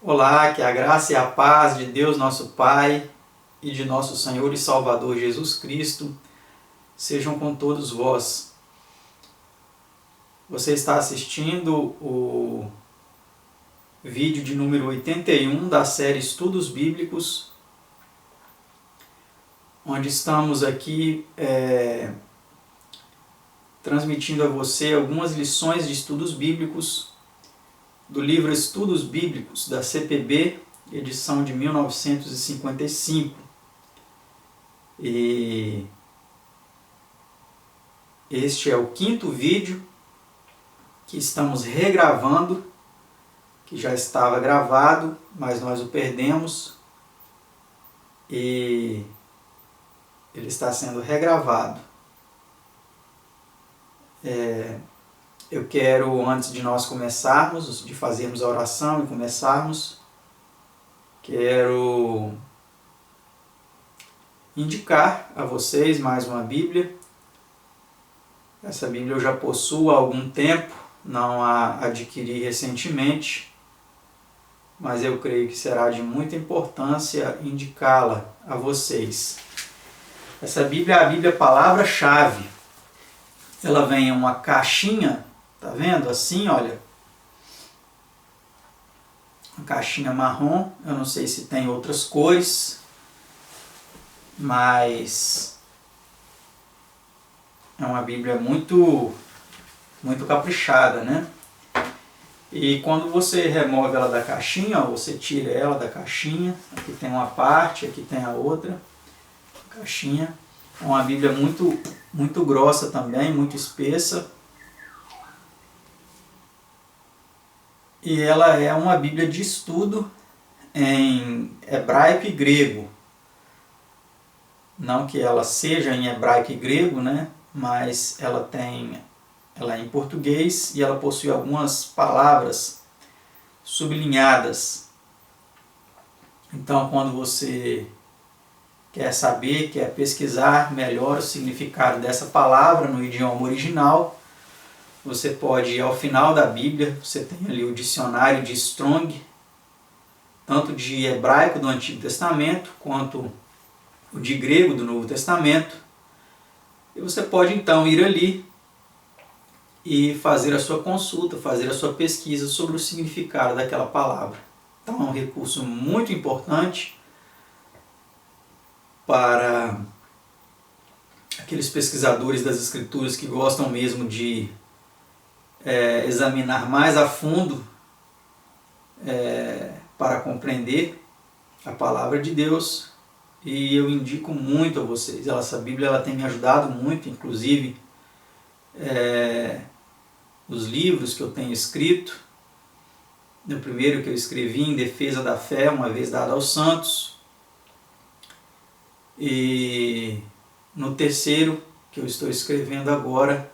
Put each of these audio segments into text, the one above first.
Olá, que a graça e a paz de Deus nosso Pai e de nosso Senhor e Salvador Jesus Cristo sejam com todos vós. Você está assistindo o vídeo de número 81 da série Estudos Bíblicos, onde estamos aqui transmitindo a você algumas lições de estudos bíblicos do livro Estudos Bíblicos da CPB, edição de 1955. E este é o quinto vídeo que estamos regravando, que já estava gravado, mas nós o perdemos e ele está sendo regravado. Eu quero, antes de nós começarmos, de fazermos a oração e começarmos, quero indicar a vocês mais uma Bíblia. Essa Bíblia eu já possuo há algum tempo, não a adquiri recentemente, mas eu creio que será de muita importância indicá-la a vocês. Essa Bíblia é a Bíblia Palavra-Chave. Ela vem em uma caixinha, tá vendo? Assim, olha. Uma caixinha marrom, eu não sei se tem outras cores, mas é uma Bíblia muito caprichada, né? E quando você remove ela da caixinha, ó, você tira ela da caixinha, aqui tem uma parte, aqui tem a outra caixinha. É uma Bíblia muito grossa também, muito espessa. E ela é uma Bíblia de estudo em hebraico e grego. Não que ela seja em hebraico e grego, né? Mas ela é em português e ela possui algumas palavras sublinhadas. Então, quando você quer saber, quer pesquisar melhor o significado dessa palavra no idioma original, você pode ir ao final da Bíblia, você tem ali o dicionário de Strong, tanto de hebraico do Antigo Testamento, quanto o de grego do Novo Testamento, e você pode então ir ali e fazer a sua consulta, fazer a sua pesquisa sobre o significado daquela palavra. Então é um recurso muito importante para aqueles pesquisadores das Escrituras que gostam mesmo de examinar mais a fundo para compreender a palavra de Deus, e eu indico muito a vocês. Essa Bíblia ela tem me ajudado muito, inclusive os livros que eu tenho escrito. No primeiro que eu escrevi, Em Defesa da Fé, uma vez dado aos santos, e no terceiro que eu estou escrevendo agora,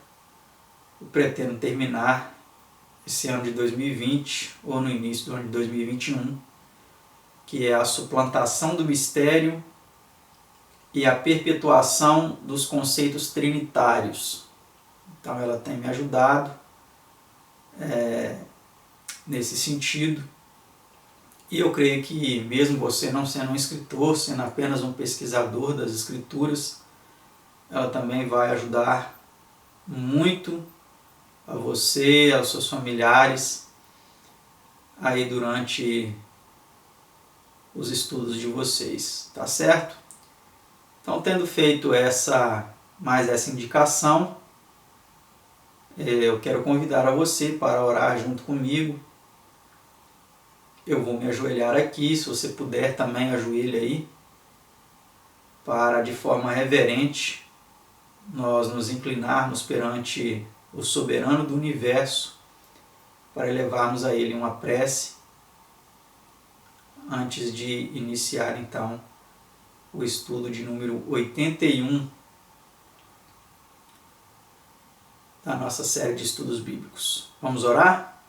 eu pretendo terminar esse ano de 2020 ou no início do ano de 2021, que é a suplantação do mistério e a perpetuação dos conceitos trinitários. Então ela tem me ajudado nesse sentido. E eu creio que mesmo você não sendo um escritor, sendo apenas um pesquisador das Escrituras, ela também vai ajudar muito a você, aos seus familiares, aí durante os estudos de vocês, tá certo? Então, tendo feito essa indicação, eu quero convidar a você para orar junto comigo. Eu vou me ajoelhar aqui, se você puder também ajoelhe aí, para de forma reverente nós nos inclinarmos perante o soberano do universo, para elevarmos a Ele uma prece, antes de iniciar então o estudo de número 81 da nossa série de estudos bíblicos. Vamos orar?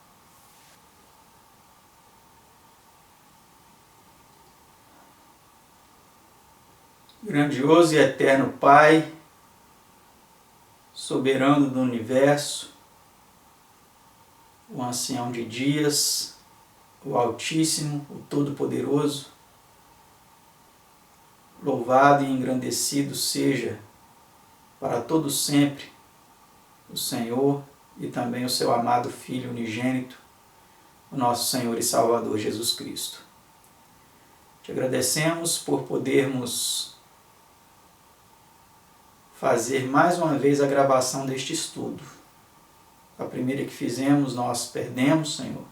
Grandioso e eterno Pai, soberano do universo, o ancião de dias, o Altíssimo, o Todo-Poderoso. Louvado e engrandecido seja para todos sempre o Senhor e também o seu amado Filho unigênito, o nosso Senhor e Salvador Jesus Cristo. Te agradecemos por podermos fazer mais uma vez a gravação deste estudo. A primeira que fizemos nós perdemos, Senhor.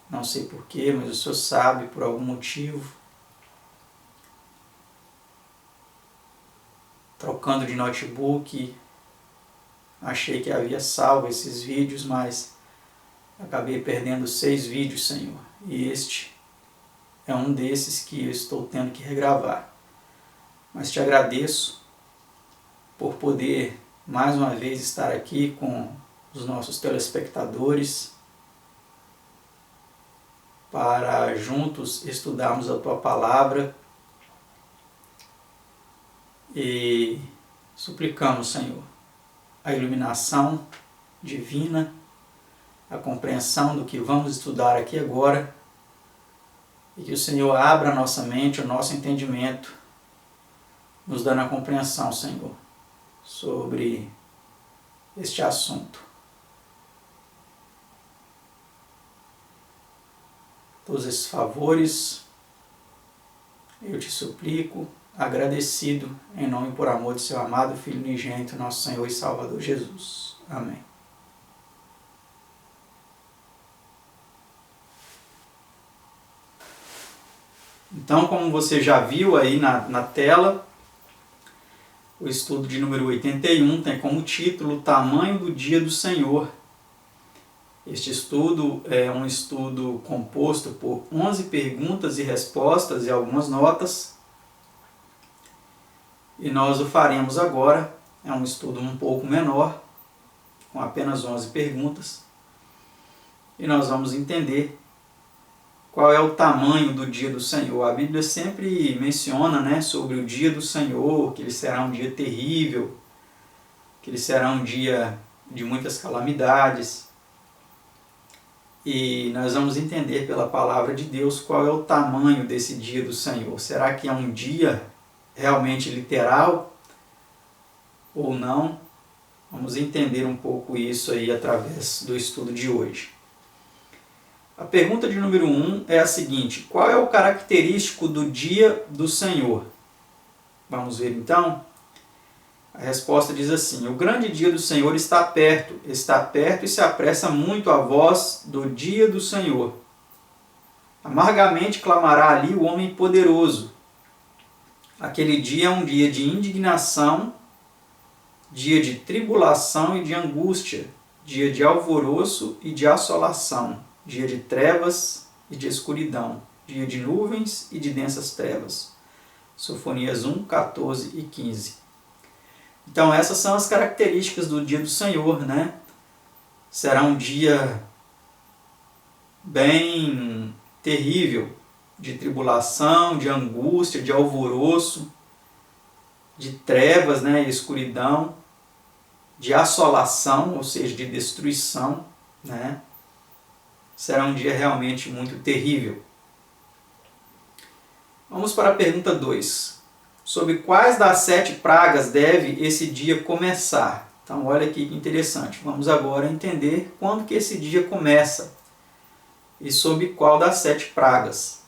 Não sei porquê, mas o Senhor sabe, por algum motivo. Trocando de notebook, achei que havia salvo esses vídeos, mas acabei perdendo 6 vídeos, Senhor. E este é um desses que eu estou tendo que regravar. Mas te agradeço por poder mais uma vez estar aqui com os nossos telespectadores para juntos estudarmos a Tua Palavra e suplicamos, Senhor, a iluminação divina, a compreensão do que vamos estudar aqui agora e que o Senhor abra a nossa mente, o nosso entendimento, nos dando a compreensão, Senhor, sobre este assunto. Todos esses favores eu te suplico, agradecido, em nome e por amor de seu amado Filho unigênito, nosso Senhor e Salvador Jesus. Amém. Então, como você já viu aí na tela, o estudo de número 81 tem como título O Tamanho do Dia do Senhor. Este estudo é um estudo composto por 11 perguntas e respostas e algumas notas. E nós o faremos agora. É um estudo um pouco menor, com apenas 11 perguntas. E nós vamos entender qual é o tamanho do dia do Senhor. A Bíblia sempre menciona, né, sobre o dia do Senhor, que ele será um dia terrível, que ele será um dia de muitas calamidades. E nós vamos entender pela palavra de Deus qual é o tamanho desse dia do Senhor. Será que é um dia realmente literal ou não? Vamos entender um pouco isso aí através do estudo de hoje. A pergunta de número 1 é a seguinte: qual é o característico do dia do Senhor? Vamos ver então? A resposta diz assim: o grande dia do Senhor está perto e se apressa muito a voz do dia do Senhor. Amargamente clamará ali o homem poderoso. Aquele dia é um dia de indignação, dia de tribulação e de angústia, dia de alvoroço e de assolação, dia de trevas e de escuridão, dia de nuvens e de densas trevas. Sofonias 1, 14 e 15. Então essas são as características do dia do Senhor, né? Será um dia bem terrível, de tribulação, de angústia, de alvoroço, de trevas, né, e escuridão, de assolação, ou seja, de destruição, né? Será um dia realmente muito terrível. Vamos para a pergunta 2. Sobre quais das 7 pragas deve esse dia começar? Então, olha aqui que interessante. Vamos agora entender quando que esse dia começa e sobre qual das 7 pragas.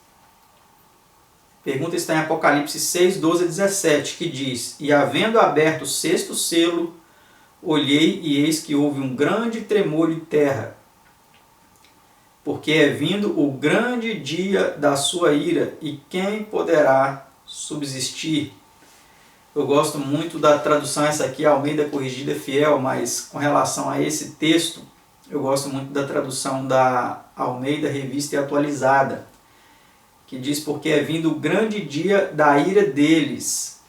A pergunta está em Apocalipse 6, 12 a 17, que diz: E havendo aberto o 6º selo, olhei e eis que houve um grande tremor de terra, porque é vindo o grande dia da sua ira, e quem poderá subsistir? Eu gosto muito da tradução, essa aqui, Almeida Corrigida Fiel, mas com relação a esse texto, eu gosto muito da tradução da Almeida Revista e Atualizada, que diz: porque é vindo o grande dia da ira deles,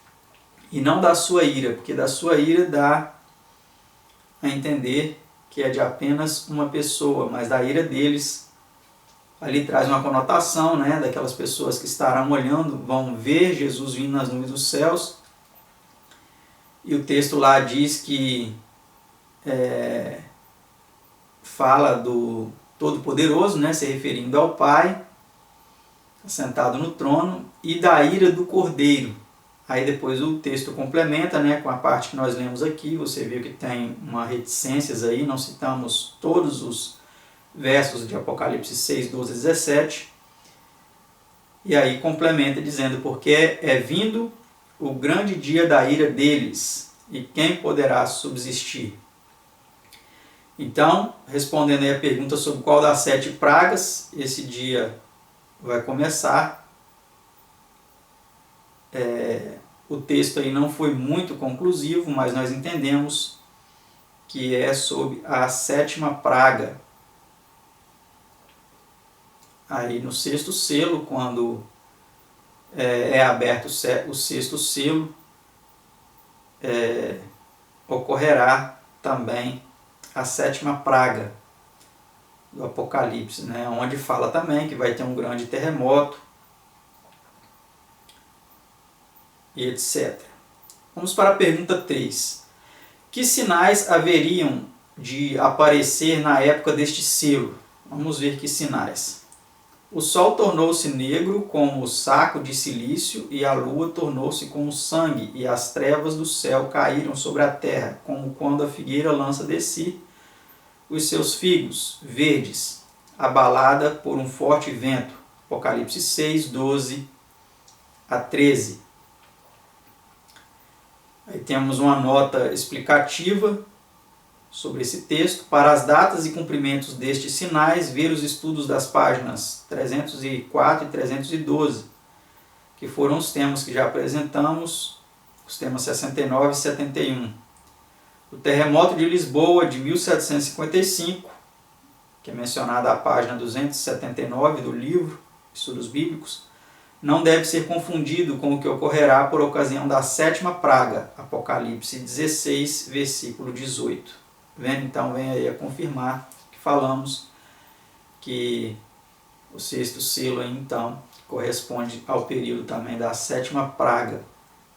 e não da sua ira, porque da sua ira dá a entender que é de apenas uma pessoa, mas da ira deles ali traz uma conotação, né, daquelas pessoas que estarão olhando, vão ver Jesus vindo nas nuvens dos céus. E o texto lá diz que fala Todo-Poderoso, né, se referindo ao Pai, sentado no trono, e da ira do Cordeiro. Aí depois o texto complementa, né, com a parte que nós lemos aqui. Você viu que tem uma reticências aí, não citamos todos os versos de Apocalipse 6, 12 e 17. E aí complementa dizendo, porque é vindo o grande dia da ira deles, e quem poderá subsistir? Então, respondendo aí a pergunta sobre qual das 7 pragas esse dia vai começar, o texto aí não foi muito conclusivo, mas nós entendemos que é sobre a 7ª praga. Aí no 6º selo, quando é aberto o 6º selo, ocorrerá também a 7ª praga do Apocalipse, né? Onde fala também que vai ter um grande terremoto e etc. Vamos para a pergunta 3. Que sinais haveriam de aparecer na época deste selo? Vamos ver que sinais. O sol tornou-se negro como o saco de cilício, e a lua tornou-se como sangue, e as trevas do céu caíram sobre a terra, como quando a figueira lança de si os seus figos verdes, abalada por um forte vento. Apocalipse 6, 12 a 13. Aí temos uma nota explicativa sobre esse texto. Para as datas e cumprimentos destes sinais, ver os estudos das páginas 304 e 312, que foram os temas que já apresentamos, os temas 69 e 71. O terremoto de Lisboa de 1755, que é mencionado à página 279 do livro Estudos Bíblicos, não deve ser confundido com o que ocorrerá por ocasião da 7ª praga, Apocalipse 16, versículo 18. Então vem aí a confirmar que falamos que o 6º selo aí, então corresponde ao período também da 7ª praga.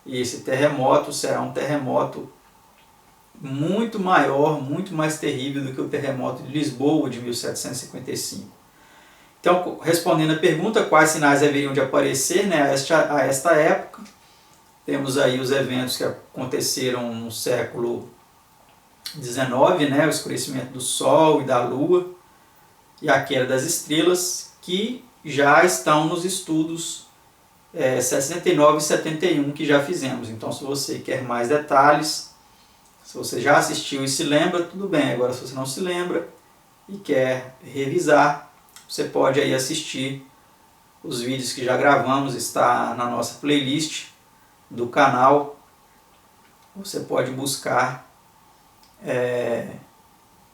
E esse terremoto será um terremoto muito maior, muito mais terrível do que o terremoto de Lisboa de 1755. Então, respondendo a pergunta, quais sinais deveriam de aparecer, né, a esta época, temos aí os eventos que aconteceram no século XIX, né, o escurecimento do Sol e da Lua e a queda das estrelas, que já estão nos estudos 69 e 71 que já fizemos. Então, se você quer mais detalhes, se você já assistiu e se lembra, tudo bem. Agora, se você não se lembra e quer revisar, você pode aí assistir os vídeos que já gravamos, está na nossa playlist do canal. Você pode buscar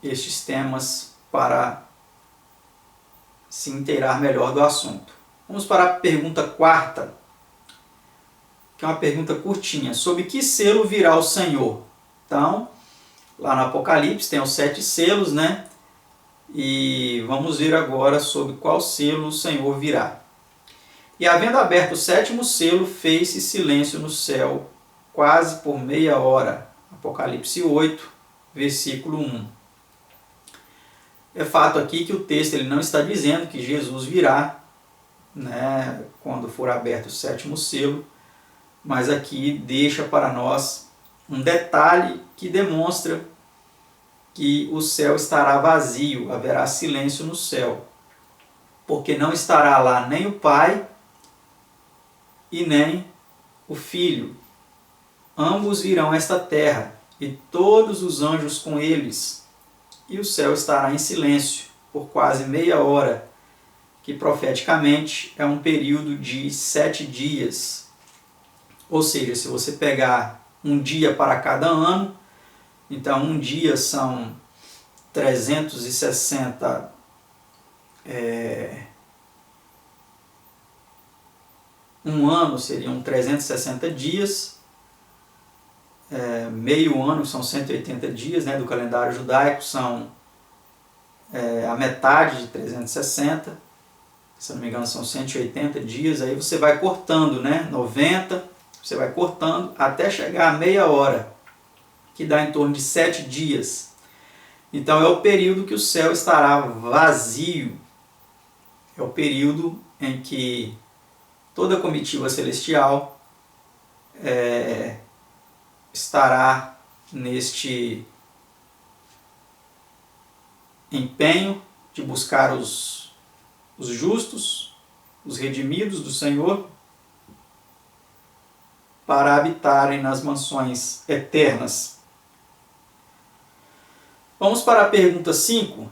estes temas para se inteirar melhor do assunto. Vamos para a pergunta 4ª, que é uma pergunta curtinha. Sob que selo virá o Senhor? Então, lá no Apocalipse tem os 7 selos, né? E vamos ver agora sobre qual selo o Senhor virá. E havendo aberto o 7º selo, fez-se silêncio no céu, quase por meia hora. Apocalipse 8, versículo 1. É fato aqui que o texto ele não está dizendo que Jesus virá, né, quando for aberto o 7º selo, mas aqui deixa para nós um detalhe que demonstra que o céu estará vazio, haverá silêncio no céu, porque não estará lá nem o Pai e nem o Filho. Ambos virão a esta terra, e todos os anjos com eles, e o céu estará em silêncio por quase meia hora, que profeticamente é um período de 7 dias. Ou seja, se você pegar um dia para cada ano, então um dia são 360 um ano seriam 360 dias, meio ano são 180 dias, né, do calendário judaico, são a metade de 360, se não me engano são 180 dias, aí você vai cortando, né, 90, você vai cortando até chegar a meia hora, que dá em torno de 7 dias. Então é o período que o céu estará vazio. É o período em que toda a comitiva celestial estará neste empenho de buscar os justos, os redimidos do Senhor, para habitarem nas mansões eternas. Vamos para a pergunta 5.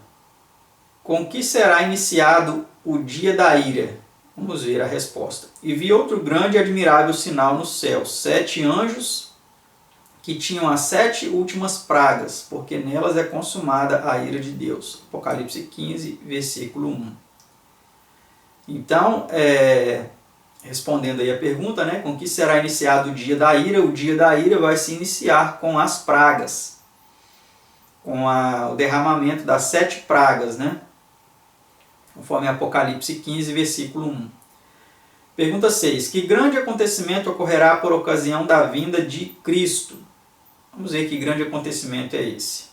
Com que será iniciado o dia da ira? Vamos ver a resposta. E vi outro grande e admirável sinal no céu, 7 anjos que tinham as 7 últimas pragas, porque nelas é consumada a ira de Deus. Apocalipse 15, versículo 1. Então, respondendo aí a pergunta, né, com que será iniciado o dia da ira? O dia da ira vai se iniciar com as pragas, com o derramamento das 7 pragas, né? Conforme Apocalipse 15, versículo 1. Pergunta 6. Que grande acontecimento ocorrerá por ocasião da vinda de Cristo? Vamos ver que grande acontecimento é esse.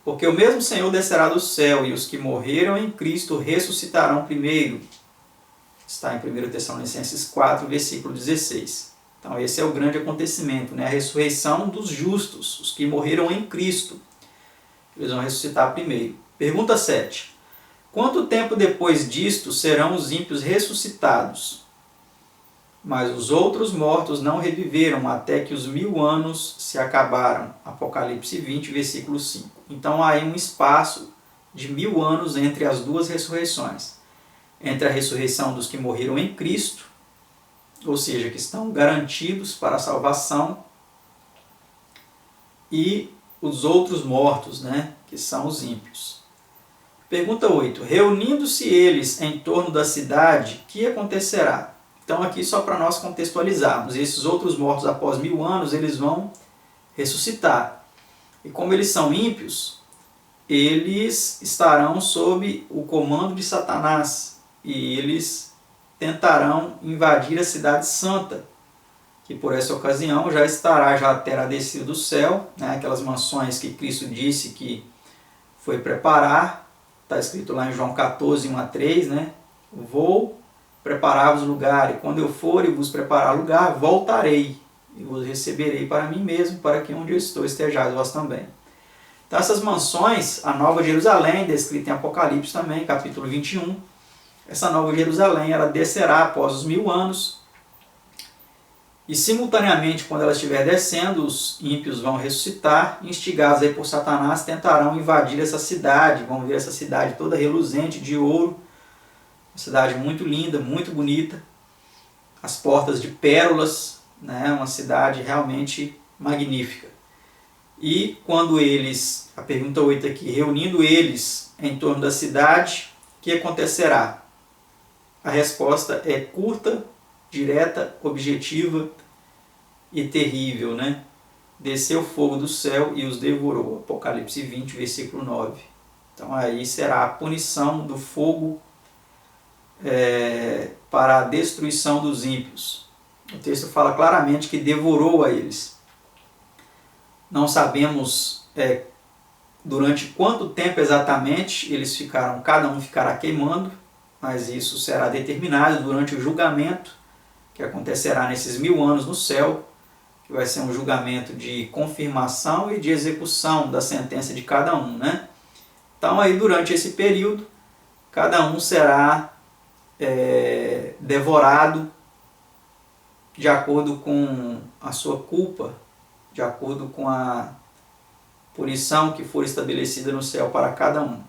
Porque o mesmo Senhor descerá do céu, e os que morreram em Cristo ressuscitarão primeiro. Está em 1 Tessalonicenses 4, versículo 16. Então esse é o grande acontecimento, né? A ressurreição dos justos, os que morreram em Cristo. Eles vão ressuscitar primeiro. Pergunta 7. Quanto tempo depois disto serão os ímpios ressuscitados? Mas os outros mortos não reviveram até que os 1000 anos se acabaram. Apocalipse 20, versículo 5. Então há aí um espaço de 1000 anos entre as duas ressurreições. Entre a ressurreição dos que morreram em Cristo, ou seja, que estão garantidos para a salvação, e os outros mortos, né, que são os ímpios. Pergunta 8. Reunindo-se eles em torno da cidade, que acontecerá? Então aqui só para nós contextualizarmos, esses outros mortos após 1000 anos, eles vão ressuscitar. E como eles são ímpios, eles estarão sob o comando de Satanás, e eles tentarão invadir a cidade santa, que por essa ocasião já terá descido do céu, né, aquelas mansões que Cristo disse que foi preparar. Está escrito lá em João 14, 1 a 3, né? Vou preparar-vos lugar, e quando eu for e vos preparar lugar, voltarei, e vos receberei para mim mesmo, para que onde eu estou estejais vós também. Então essas mansões, a Nova Jerusalém, descrita em Apocalipse também, capítulo 21, essa Nova Jerusalém, ela descerá após os 1000 anos, e simultaneamente, quando ela estiver descendo, os ímpios vão ressuscitar, instigados aí por Satanás, tentarão invadir essa cidade. Vão ver essa cidade toda reluzente de ouro, uma cidade muito linda, muito bonita, as portas de pérolas, né? Uma cidade realmente magnífica. E quando eles, a pergunta 8 aqui, reunindo eles em torno da cidade, o que acontecerá? A resposta é curta, direta, objetiva e terrível, né? Desceu fogo do céu e os devorou. Apocalipse 20, versículo 9. Então aí será a punição do fogo para a destruição dos ímpios. O texto fala claramente que devorou a eles. Não sabemos durante quanto tempo exatamente eles ficaram, cada um ficará queimando, mas isso será determinado durante o julgamento que acontecerá nesses 1000 anos no céu, que vai ser um julgamento de confirmação e de execução da sentença de cada um, né? Então aí durante esse período, cada um será devorado de acordo com a sua culpa, de acordo com a punição que for estabelecida no céu para cada um.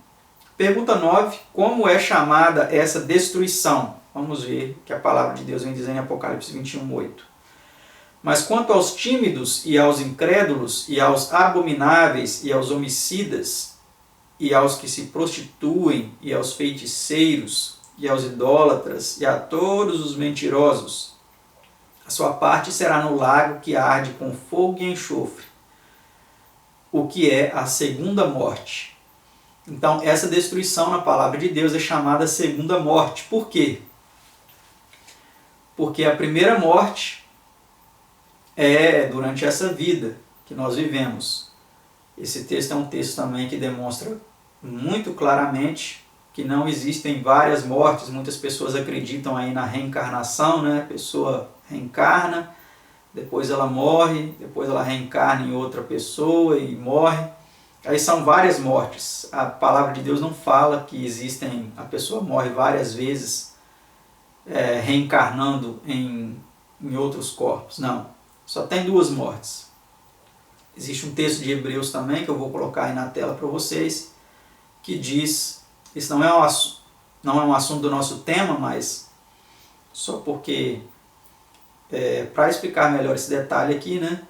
Pergunta 9. Como é chamada essa destruição? Vamos ver que a palavra de Deus vem dizendo em Apocalipse 21, 8. Mas quanto aos tímidos e aos incrédulos e aos abomináveis e aos homicidas e aos que se prostituem e aos feiticeiros e aos idólatras e a todos os mentirosos, a sua parte será no lago que arde com fogo e enxofre, o que é a segunda morte. Então essa destruição na palavra de Deus é chamada segunda morte. Por quê? Porque a primeira morte é durante essa vida que nós vivemos. Esse texto é um texto também que demonstra muito claramente que não existem várias mortes. Muitas pessoas acreditam aí na reencarnação, né? A pessoa reencarna, depois ela morre, depois ela reencarna em outra pessoa e morre. Aí são várias mortes. A palavra de Deus não fala que existem, a pessoa morre várias vezes reencarnando em outros corpos. Não, só tem duas mortes. Existe um texto de Hebreus também, que eu vou colocar aí na tela para vocês, que diz, isso não é um assunto do nosso tema, mas só porque, para explicar melhor esse detalhe aqui, né,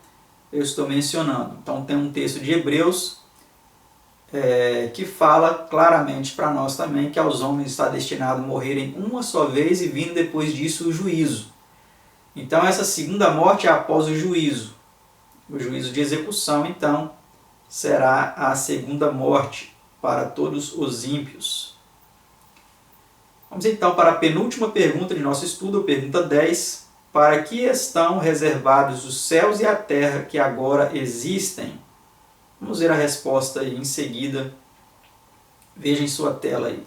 eu estou mencionando. Então tem um texto de Hebreus que fala claramente para nós também que aos homens está destinado a morrerem uma só vez e vindo depois disso o juízo. Então essa segunda morte é após o juízo. O juízo de execução, então, será a segunda morte para todos os ímpios. Vamos então para a penúltima pergunta de nosso estudo, a pergunta 10. Para que estão reservados os céus e a terra que agora existem? Vamos ver a resposta aí em seguida. Veja em sua tela aí.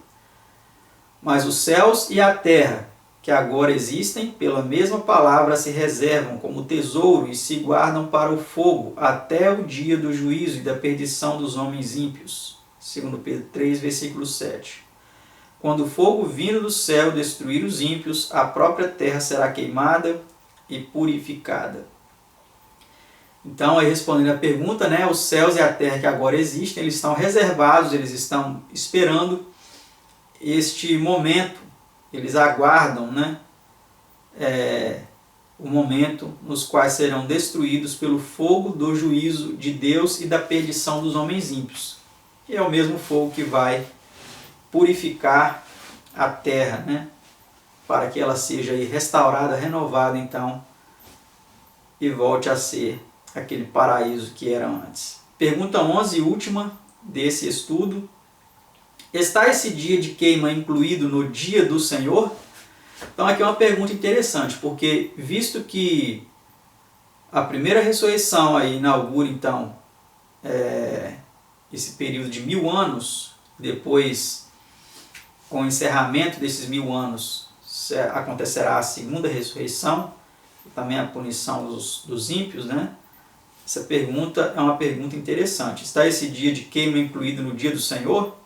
Mas os céus e a terra que agora existem, pela mesma palavra, se reservam como tesouro e se guardam para o fogo, até o dia do juízo e da perdição dos homens ímpios. 2 Pedro 3, versículo 7. Quando o fogo vindo do céu destruir os ímpios, a própria terra será queimada e purificada. Então, aí respondendo a pergunta, né, os céus e a terra que agora existem, eles estão reservados, eles estão esperando este momento. Eles aguardam, né, o momento nos quais serão destruídos pelo fogo do juízo de Deus e da perdição dos homens ímpios. E é o mesmo fogo que vai purificar a terra, né, para que ela seja aí restaurada, renovada, então, e volte a ser aquele paraíso que era antes. Pergunta 11 e última desse estudo. Está esse dia de queima incluído no dia do Senhor? Então aqui é uma pergunta interessante, porque visto que a primeira ressurreição aí inaugura então esse período de 1000 anos, depois com o encerramento desses 1000 anos acontecerá a segunda ressurreição, também a punição dos ímpios, né? Essa pergunta é uma pergunta interessante. Está esse dia de queima incluído no dia do Senhor?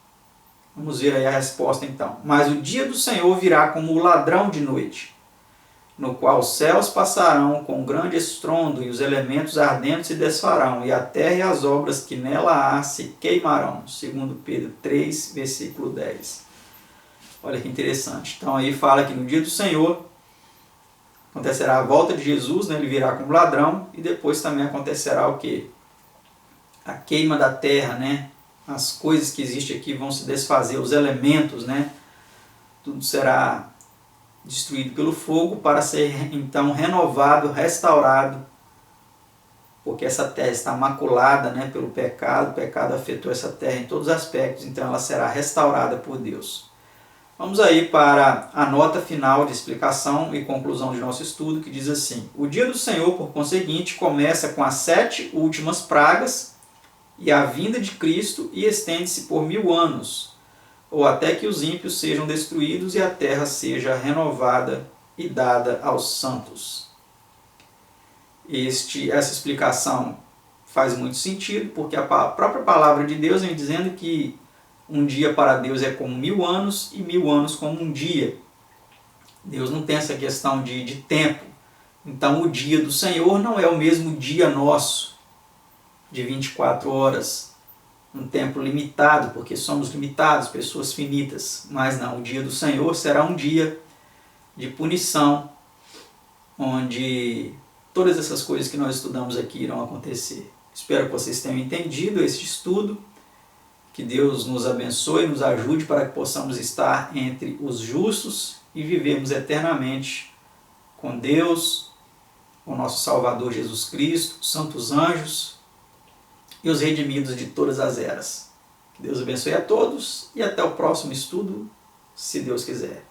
Vamos ver aí a resposta então. Mas o dia do Senhor virá como o ladrão de noite, no qual os céus passarão com grande estrondo e os elementos ardentes se desfarão, e a terra e as obras que nela há se queimarão. 2 Pedro 3, versículo 10. Olha que interessante. Então aí fala que no dia do Senhor acontecerá a volta de Jesus, né? Ele virá como ladrão, e depois também acontecerá o quê? A queima da terra, né? As coisas que existem aqui vão se desfazer, os elementos, né? Tudo será destruído pelo fogo para ser então renovado, restaurado, porque essa terra está maculada, né, pelo pecado. O pecado afetou essa terra em todos os aspectos, então ela será restaurada por Deus. Vamos aí para a nota final de explicação e conclusão de nosso estudo, que diz assim: o dia do Senhor, por conseguinte, começa com as 7 últimas pragas e a vinda de Cristo, e estende-se por 1000 anos, ou até que os ímpios sejam destruídos e a terra seja renovada e dada aos santos. Essa explicação faz muito sentido, porque a própria palavra de Deus vem dizendo que um dia para Deus é como 1000 anos e 1000 anos como um dia. Deus não tem essa questão de tempo. Então o dia do Senhor não é o mesmo dia nosso, de 24 horas, um tempo limitado, porque somos limitados, pessoas finitas. Mas não, o dia do Senhor será um dia de punição, onde todas essas coisas que nós estudamos aqui irão acontecer. Espero que vocês tenham entendido este estudo, que Deus nos abençoe e nos ajude para que possamos estar entre os justos e vivemos eternamente com Deus, com nosso Salvador Jesus Cristo, os santos anjos e os redimidos de todas as eras. Que Deus abençoe a todos e até o próximo estudo, se Deus quiser.